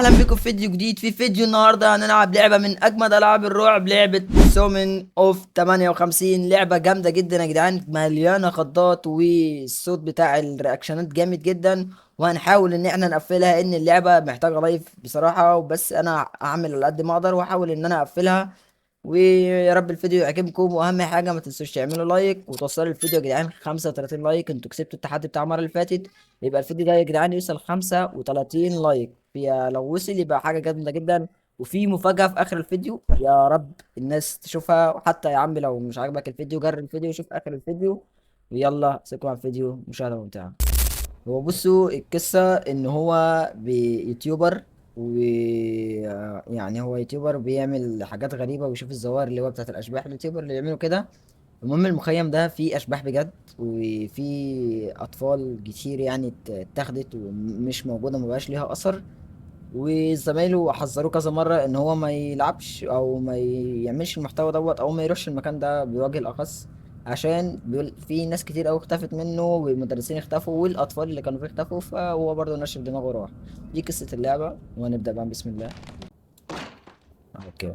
اهلا بكم في فيديو جديد. في فيديو النهارده هنلعب لعبه من اجمد العاب الرعب، لعبه سومن اوف 58. لعبه جامده جدا يا جدعان، مليانه خضات والصوت بتاع الرياكشنات جامد جدا. وهنحاول ان احنا نقفلها، ان اللعبه محتاجه لايف بصراحه، وبس انا هعمل على قد ما اقدر واحاول ان انا اقفلها. ويا رب الفيديو يعجبكم، واهم حاجه ما تنسوش تعملوا لايك وتوصلوا الفيديو يا جدعان 35 لايك. انتوا كسبتوا التحدي بتاع المره اللي فاتت، يبقى الفيديو ده يا جدعان يوصل 35 لايك. لو وصل يبقى حاجه جامده جدا. وفي مفاجاه في اخر الفيديو، يا رب الناس تشوفها. وحتى يا عم لو مش عاجبك الفيديو جرب الفيديو وشوف اخر الفيديو. ويلا سيبكم على الفيديو، مشاهده ممتعه. هو بصوا القصة ان هو بيوتيوبر، و يعني هو يوتيوبر بيعمل حاجات غريبة ويشوف الظواهر اللي هو بتاعت الاشباح، اليوتيوبر اللي بيعملوا كده. المهم المخيم ده فيه اشباح بجد، وفي اطفال كتير يعني اتاخدت ومش موجودة، مبقاش ليها اثر. وزمايله حذروه كذا مرة ان هو ما يلعبش او ما يعملش المحتوى دوت او ما يروحش المكان ده بوجه الاخص، عشان بيقول في ناس كتير قوي اختفت منه، والمدرسين اختفوا والاطفال اللي كانوا فيه اختفوا، فهو برضه نشف دماغه وراح. دي قصة اللعبة، وهنبدأ بقى بسم الله. اوكي.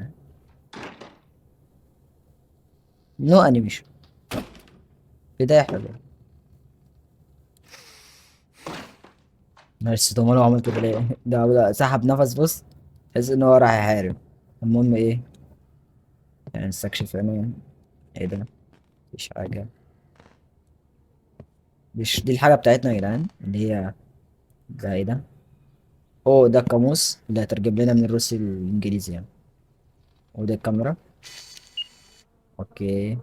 نو انيميشن. بداية حلوة. ماشي، طب انا عملت كده ليه؟ ده سحب نفس، بص تحس ان هو راح يحارب. المهم ايه؟ يعني نستكشف هنا. ايه ده؟ مفيش حاجة. مش دي الحاجة بتاعتنا يا جدعان اللي هي؟ ده ايه ده؟ اوه، ده القاموس اللي هترجم لنا من الروسي للانجليزي يعني. وده الكاميرا. اوكي.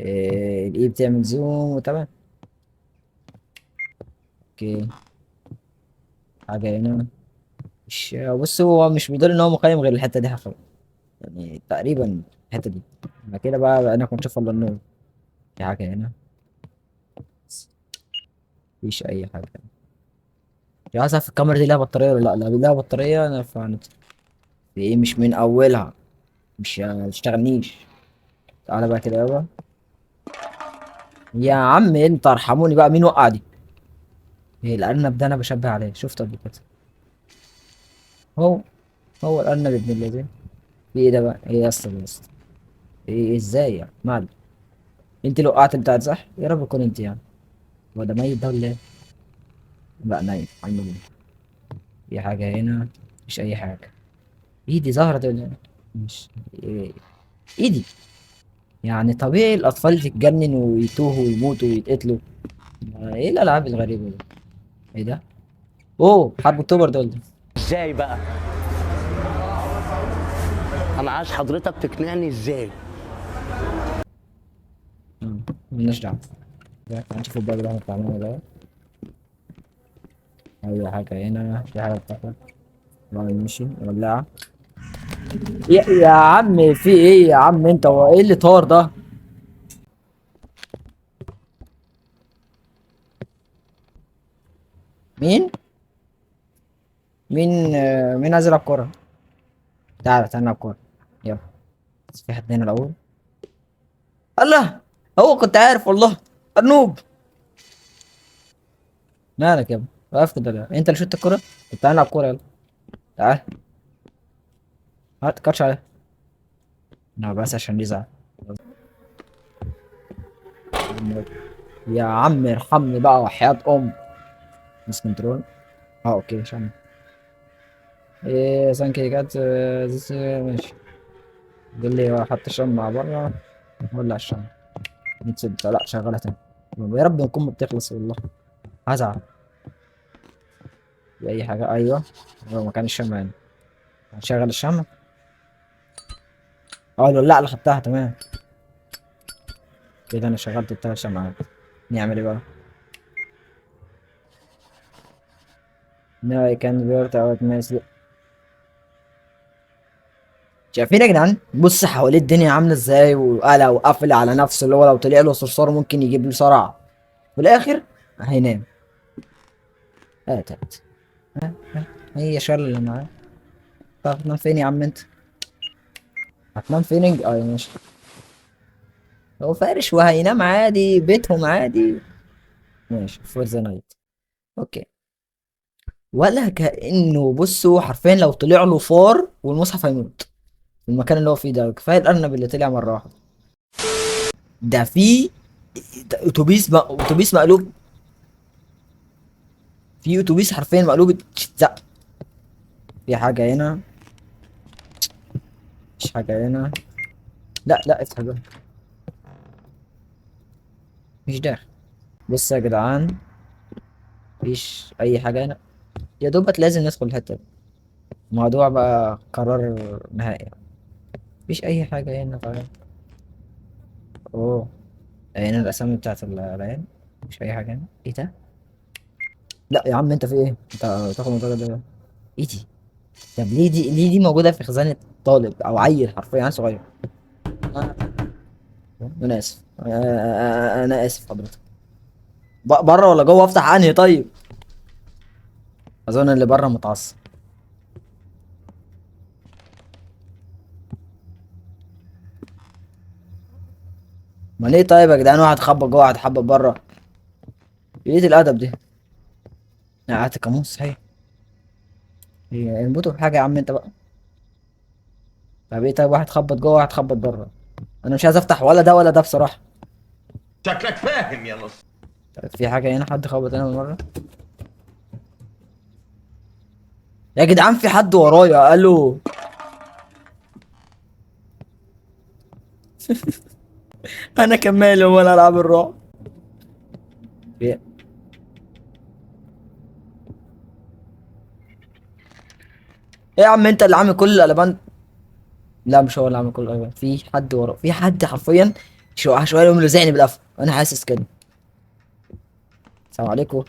إيه الايه بتعمل زوم وتمام. اوكي. حاجة هنا. مش بص، هو مش بيدل ان هو مقيم غير الحتة دي حرفيا، يعني تقريبا الحتة دي. ما كده بقى انا كنت شايف الا النور. في حاجة هنا؟ مفيش اي حاجة. يا اسف، الكاميرا دي لها بطارية ولا لا؟ لا لها بطارية، انا فهمت. في ايه مش من اولها؟ مش ما تشتغلنيش. تعالى بقى كده يابا. يا عم انت ارحموني بقى، مين وقع دي؟ ايه الارنب ده؟ انا بشبه عليه، شفته قبل كده. هو هو الارنب ابن الذين. في ايه ده بقى؟ ايه يا اسطى، يا اسطى؟ ايه ازاي يعني؟ مال؟ انت اللي وقعت بتاعت صح؟ يا رب تكون انت يعني. هو ده ميت ده ولا ايه؟ لا نايم الحمد لله. في حاجة هنا؟ مفيش أي حاجة. ايدي ظهرت ولا إيه؟ مش ايه؟ ايدي. يعني طبيعي الأطفال تتجنن ويتوهوا ويموتوا ويتقتلوا؟ ايه الألعاب الغريبة دي؟ ايه ده؟ اوه، حرب اكتوبر دول ده. ازاي بقى؟ انا عايز حضرتك تقنعني ازاي. ملناش دعوة. ده هنشوف الباب اللي احنا بتاعنا ده. أي حاجة هنا؟ في حاجة بتاعتك؟ نمشي ولاعة. يا عم في ايه يا عم انت؟ هو ايه اللي طار ده؟ مين؟ مين عايز يلعب كورة؟ تعالى نلعب كورة. يلا. بس في حد هنا الأول. الله. هو كنت عارف والله. أرنوب. مالك يا ابني؟ وقفت كده ليه؟ انت اللي شوت الكورة؟ طب تعالى نلعب كورة، يلا. تعال. هات كاتش عليها. لا بس عشان يزعل. يا عم ارحمني بقى وحياة أم. بس كنترول. اه اوكي عشان ايه ثانك جت. ماشي. قال لي حط الشمع بره. ولا الشمع. نتسد لا شغالة تاني. يا رب نكون بتخلص والله. هزعل. في أي حاجة؟ أيوه. هو مكان الشمع هنا. هنشغل الشمع. اه لا لا، خدتها تمام. كده أنا شغلت بتاع الشمع. نعمل ايه بقى؟ No I can work out my. شايفين يا جدعان؟ بص حواليه الدنيا عاملة ازاي، وقلق وقافل على نفسه، اللي هو لو طلع له صرصار ممكن يجيب له صرع. في الآخر هينام. هات. ها. هي شال اللي معاه. طب هتنام فين يا عم انت؟ هتنام فين اه ماشي. هو فارش وهينام عادي، بيتهم عادي. ماشي فور ذا نايت. اوكي. ولا كأنه بصوا حرفيا لو طلع له فار والمصحف هيموت في المكان اللي هو فيه ده. كفايه الارنب اللي طلع مره واحده. ده في اتوبيس مقلوب. في اتوبيس حرفيا مقلوب زق. في حاجه هنا. مش حاجه هنا. لا لا افتح ده. مش داخل. بص يا جدعان، مفيش اي حاجه هنا. يا دوبك لازم ندخل الحته دي. الموضوع بقى قرار نهائي. مفيش اي حاجه هنا طيب. اوه، هنا الاسامي بتاعت العيال. مش اي حاجه هنا. ايه ده؟ لا يا عم انت في ايه؟ انت تاخد الموضوع ده؟ ايه دي؟ طب ليه دي موجوده في خزانه طالب او عيل حرفيا، عيل صغير. آه، انا اسف، انا اسف حضرتك. بره ولا جوه؟ افتح انهي طيب؟ اظن اللي بره متعصب. ما ليه طيب يا جدعان؟ واحد خبط جوه واحد خبط بره. ايه الادب دي؟ قعدت كاموس صحيح. اربطوا بحاجه يا عم انت بقى. طب ايه طيب؟ واحد خبط جوه واحد خبط بره. انا مش عايز افتح ولا ده ولا ده بصراحه. شكلك فاهم يا نص. طيب في حاجه هنا؟ حد خبط هنا من مره؟ يا جدعان في حد ورايا الو. انا كمال ولا العب الرعب. ايه؟ إيه يا عم انت اللي عامل كل القلبان؟ لا مش هو اللي عامل كل القلبان، في حد ورا، في حد حرفيا شويه يقوم لزقني بالقفا. انا حاسس كده. السلام عليكم.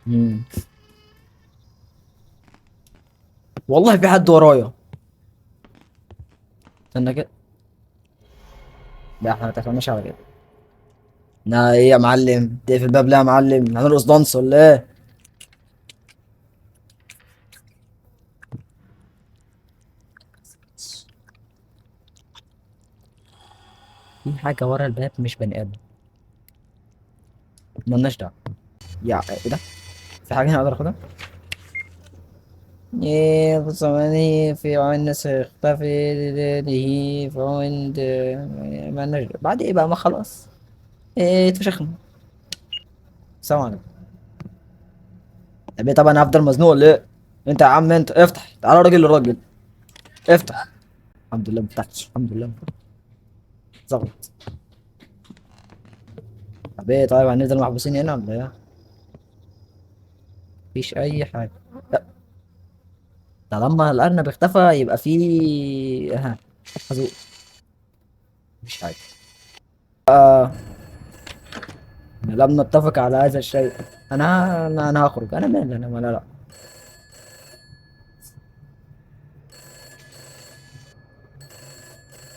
مم. والله في حد ورايا. استنى كده. لا احنا ما اتفقناش على كده. لا ايه يا معلم؟ تقفل الباب ليه يا معلم؟ هنرقص دانس ولا ايه؟ في حاجه ورا الباب مش بني ادم. مالناش دعوه. يا ايه ده؟ في حاجه هنا اقدر اخدها؟ ايه بصمني في عين الناس اختفي ليله في عند. مالناش دعوه بعد ايه بقى؟ ما خلاص. ايه اتفشخنا. السلام عليكم. طب ايه؟ طب انا هفضل مزنوق ليه؟ انت يا عم انت افتح، تعالى راجل لراجل. افتح. الحمد لله ما فتحتش، الحمد لله. ظبط. طب ايه طيب؟ هنفضل محبوسين هنا ولا ايه؟ مفيش اي حاجه. لا، طالما الارنب اختفى يبقى في خازوق. مفيش حاجه. لم نتفق على هذا الشيء. انا هخرج. انا مالي انا مالي لا.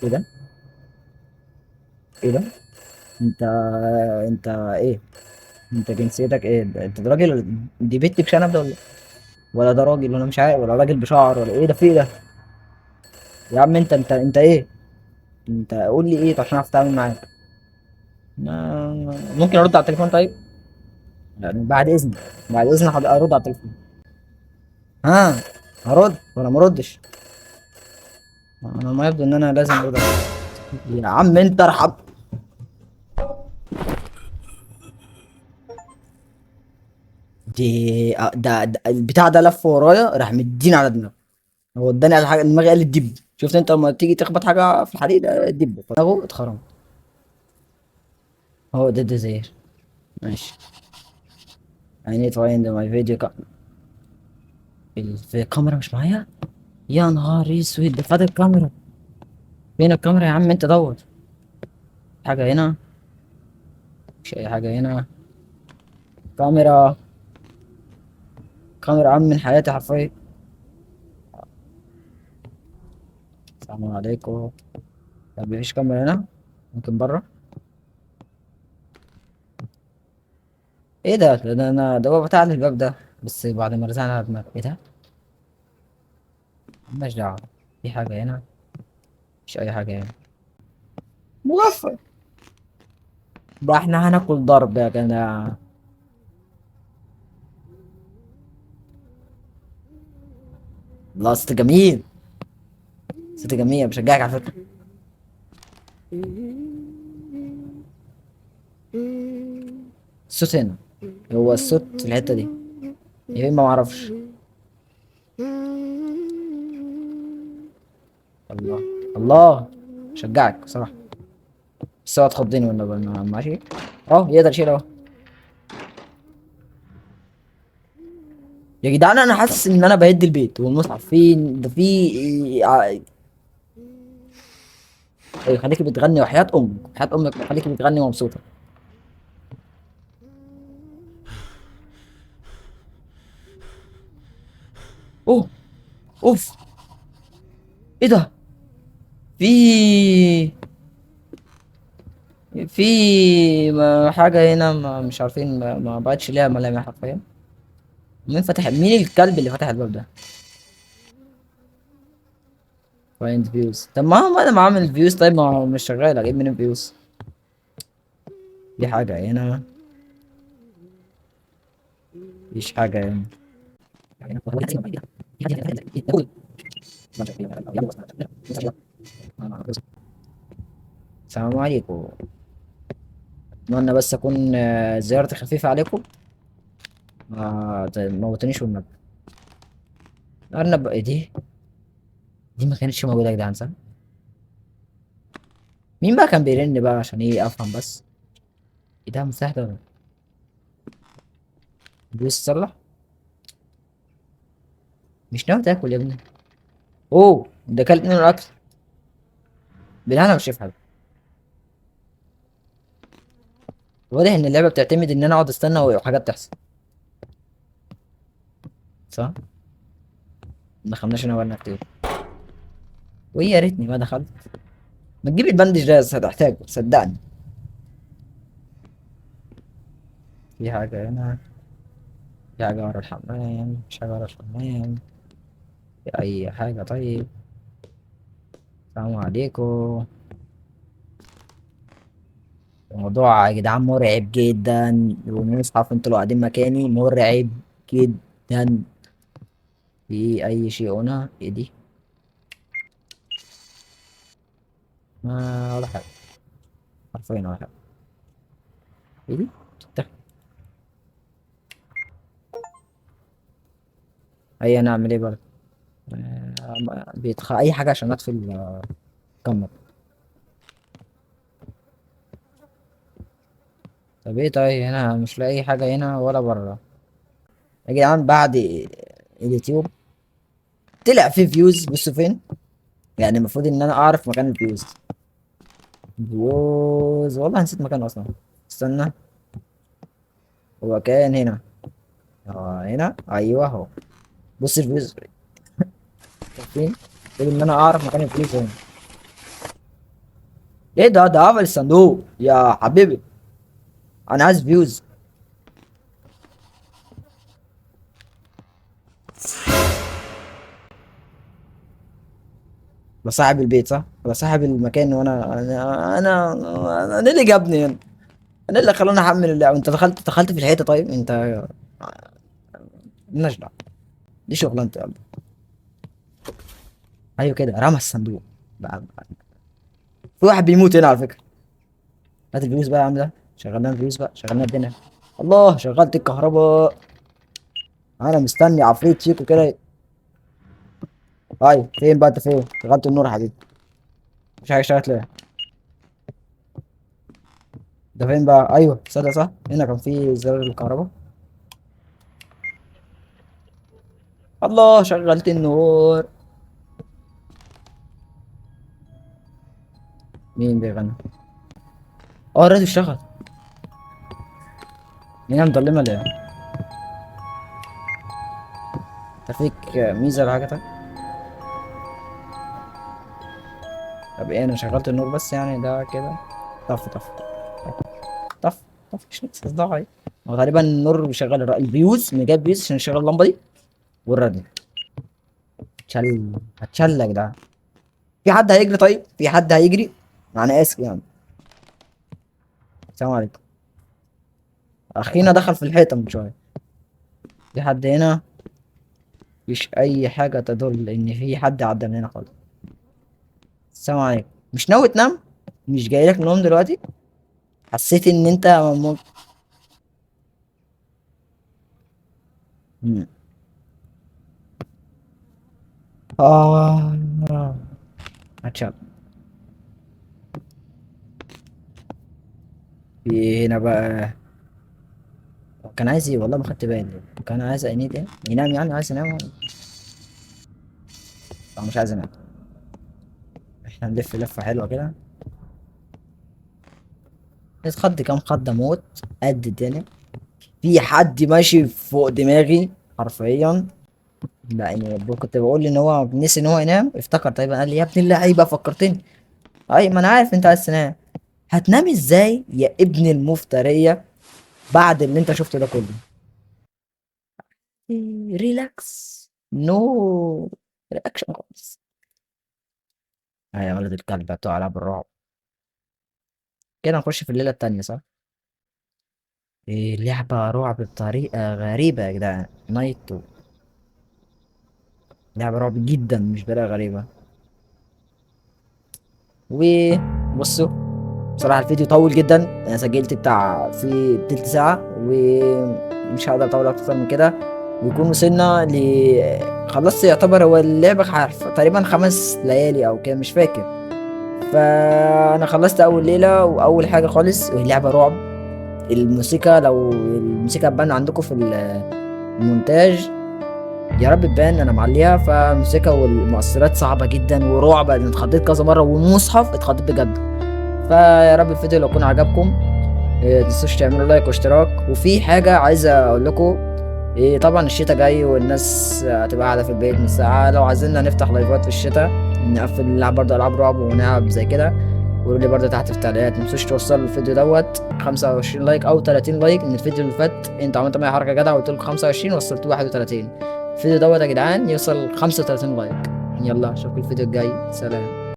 ايه ده؟ ايه ده؟ انت انت ايه؟ انت جنسيتك ايه؟ انت ده راجل دي بنت بشنب ده ولا ده راجل ولا مش عارف ولا راجل بشعر ولا ايه ده؟ في ايه ده؟ يا عم انت ايه؟ انت قول لي ايه عشان اعرف اتعامل معاك. ممكن ارد على التليفون طيب؟ يعني بعد اذنك، بعد اذنك ارد على التليفون. ها؟ هرد ولا ما اردش؟ انا ما يبدو ان انا لازم ارد يا عم انت ارحم. ده البتاع ده لف ورايا راح مديني على دماغه. هو اداني على حاجه دماغي قال الدب. شفت انت لما تيجي تخبط حاجه في الحديد الدب دماغه اتخرم. هو ده زير. ماشي. I need to find my video في الكاميرا مش معايا. يا نهار اسود ده فات الكاميرا. فين الكاميرا يا عم انت؟ دور. حاجه هنا. مش اي حاجه هنا. كاميرا. كاميرا عم من حياتي حرفيا. السلام عليكم. طب مفيش كاميرا هنا؟ ممكن بره. ايه ده انا ده هو بتاع الباب ده. بس بعد ما رزعنا على دماغي. ايه ده؟ مالناش دعوة. في حاجة هنا؟ مش أي حاجة هنا. مغفل. ده احنا هناكل ضرب يا جماعة. الله صوت جميل، صوت جميل، بشجعك على فكرة. الصوت هنا، هو الصوت في الحتة دي، يا اما معرفش. الله، الله، شجعك بصراحة، بس هو هتخضني ولا ماشي. اهو يقدر يشيل اهو. يا جدعان انا حاسس ان انا بهد البيت والمصحف فين ده، في ايوه خليكي بتغني وحياة امك، وحياة امك خليكي بتغني ومبسوطة. اوه، اوف، ايه ده؟ في حاجة هنا مش عارفين، ما بقتش ليها ملامح حرفيا. مين الكلب اللي فتح الباب ده؟ فايند فيوز، طب ما انا عامل فيوز، طيب ما هو مش شغال، اجيب منين فيوز؟ في حاجة هنا، مفيش حاجة هنا. السلام عليكم، اتمنى بس اكون زيارتي خفيفة عليكم، ما تموتنيش والنبي. ارنب ايه دي؟ دي ما كانتش موجودة يا جدعان صح؟ مين بقى كان بيرن بقى عشان ايه افهم بس؟ ايه ده مفتاح ده؟ بيصلح؟ مش ناوي تاكل يا ابني؟ اوه ده كلت منه الاكل، بالهنا مش حاجة. واضح ان اللعبة بتعتمد ان انا اقعد استنى وحاجات تحصل، صح؟ ما دخلناش انا ولا كتير، ويا ريتني ما دخلت. ما تجيب البندج ده هتحتاجه صدقني. في حاجة هنا، في حاجة ورا الحمام، مش حاجة ورا الحمام، في أي حاجة طيب؟ السلام عليكم. الموضوع يا جدعان مرعب جدا، والمصحف انتوا لو قاعدين مكاني مرعب جدا. في أي شيء هنا؟ ايه دي؟ ما ولا حاجة، حرفيا ولا حاجة. ايه دي؟ تفتح؟ أي أنا أعمل ايه بقى؟ أي حاجة عشان أطفي الكاميرا. طب ايه طيب هنا مش لاقي أي حاجة هنا ولا بره. يا جدعان بعد اليوتيوب طلع فيه فيوز، بصوا فين، يعني المفروض ان انا اعرف مكان الفيوز. فيوز والله نسيت مكانه اصلا، استنى، هو كان هنا، هنا ايوه اهو. بص الفيوز فين، المفروض ان انا اعرف مكان الفيوز فين. ايه ده قفل الصندوق يا حبيبي، انا عايز فيوز. بصاحب البيت صح، بصاحب المكان، وانا انا اللي جابني هنا، انا اللي خلاني احمل اللعبه. انت دخلت في الحيطه طيب انت، مالناش دعوه، دي شغلانتي يلا. ايوه كده رمى الصندوق بقى. في واحد بيموت هنا على فكره. هات الفلوس بقى يا عم، ده شغلنا الفلوس بقى، شغلنا الدنيا. الله شغلت الكهرباء، انا مستني عفريت شيكو كده. ايوه فين بقى انت، فين شغلت النور يا حبيبي؟ مش حاجه اشتغلت ليه؟ ده فين بقى؟ ايوه صدق صح، هنا كان في زر الكهرباء. الله شغلت النور. مين بيغني؟ اه الراديو اشتغل. هنا مضلمه ليه؟ انت فيك ميزه ولا حاجه طيب؟ طب ايه انا شغلت النور بس يعني ده كده. طف طف طف طف، مش نفس صداعي. هو غالبا النور بيشغل الفيوز، جايب فيوز عشان يشغل اللمبه دي والراديو. هتشل يا جدعان. في حد هيجري طيب؟ في حد هيجري؟ انا اسف يعني. السلام عليكم. اخينا دخل في الحيطه من شويه. في حد هنا؟ مفيش اي حاجة تدل ان في حد عدى من هنا خالص. السلام عليكم. مش ناوي تنام؟ مش جايلك نوم دلوقتي؟ حسيت ان انت مم. اه هتشاب. في هنا بقى. كان عايز ايه والله ما خدت بالي. كان عايز عينيه ايه ينام يعني عايز ينام. أو مش عايز انام. احنا نلف لفة حلوة كده. نتخض كام خضة موت قد الدنيا. في حد ماشي فوق دماغي حرفيا. لا يعني كنت بقول ان هو نسي ان هو ينام افتكر طيب قال لي يا ابن اللعيبة فكرتني. اي ما انا عارف انت عايز تنام. هتنام ازاي يا ابن المفترية بعد اللي انت شفته ده كله؟ ريلاكس. نو رياكشن خالص. يا ولد الكلب بتوع العاب الرعب. كده نخش في الليلة التانية صح؟ إيه لعبة رعب بطريقة غريبة يا جدعان نايتو. لعبة رعب جدا مش بطريقة غريبة. وبصوا بصراحة الفيديو طول جدا. انا سجلت بتاع في تلت ساعة ومش هقدر اطول اكتر من كده. ويكون وصلنا خلصت يعتبر هو اللعبة تقريبا 5 ليالي او كده مش فاكر. فانا خلصت اول ليلة واول حاجة خالص اللعبة رعب. الموسيقى لو الموسيقى تبان عندكم في المونتاج يا رب تبان انا معليها. فالموسيقى والمؤثرات صعبة جدا ورعب انا اتخضيت كذا مرة والمصحف اتخضيت بجد. فيا رب الفيديو لو يكون عجبكم متنسوش تعملوا لايك واشتراك. وفي حاجة عايز اقول لكم. طبعا الشتاء جاي والناس هتبقى قاعدة في البيت من ساعة. لو عايزيننا نفتح لايفات في الشتاء نقفل نلعب برضه ألعاب رعب ونلعب زي كده قولوا لي برضه تحت في التعليقات. متنسوش توصلوا الفيديو دوت 25 لايك أو 30 لايك. إن الفيديو اللي فات انتوا عملتوا معايا حركة جدع وقلت لكم 25 وصلت 31. الفيديو دوت يا جدعان يوصل 35 لايك. يلا اشوفكم الفيديو الجاي سلام.